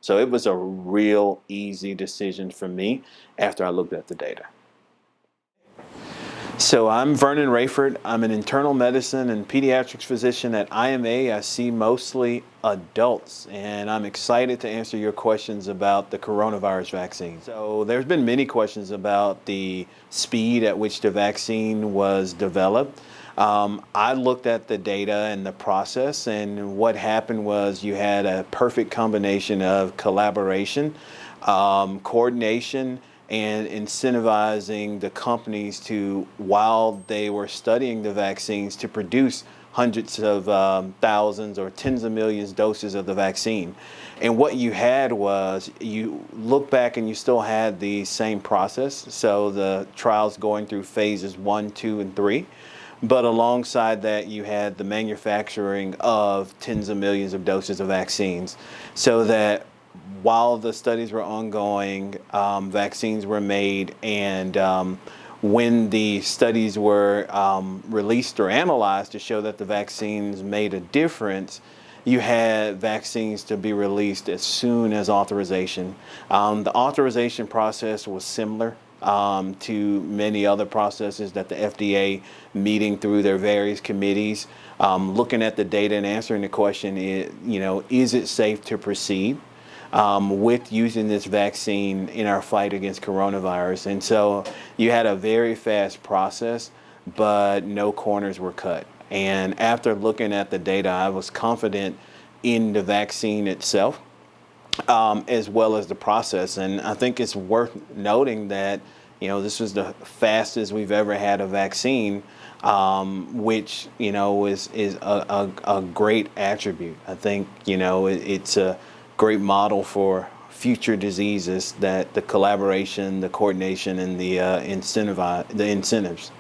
So it was a real easy decision for me after I looked at the data. So I'm Vernon Rayford. I'm an internal medicine and pediatrics physician at IMA. I see mostly adults, and I'm excited to answer your questions about the coronavirus vaccine. So there's been many questions about the speed at which the vaccine was developed. I looked at the data and the process, and what happened was you had a perfect combination of collaboration, coordination, and incentivizing the companies to, while they were studying the vaccines, to produce hundreds of thousands or tens of millions doses of the vaccine. And what you had was, you look back and you still had the same process. So the trials going through phases 1, 2, and 3. But alongside that, you had the manufacturing of tens of millions of doses of vaccines, so that while the studies were ongoing, vaccines were made, and when the studies were released or analyzed to show that the vaccines made a difference, you had vaccines to be released as soon as authorization. The authorization process was similar to many other processes that the FDA, meeting through their various committees, looking at the data and answering the question, is it safe to proceed with using this vaccine in our fight against coronavirus? And so you had a very fast process, but no corners were cut. And after looking at the data, I was confident in the vaccine itself, as well as the process. And I think it's worth noting that, this was the fastest we've ever had a vaccine, which, is a great attribute. I think, it's a great model for future diseases, that the collaboration, the coordination, and the incentives.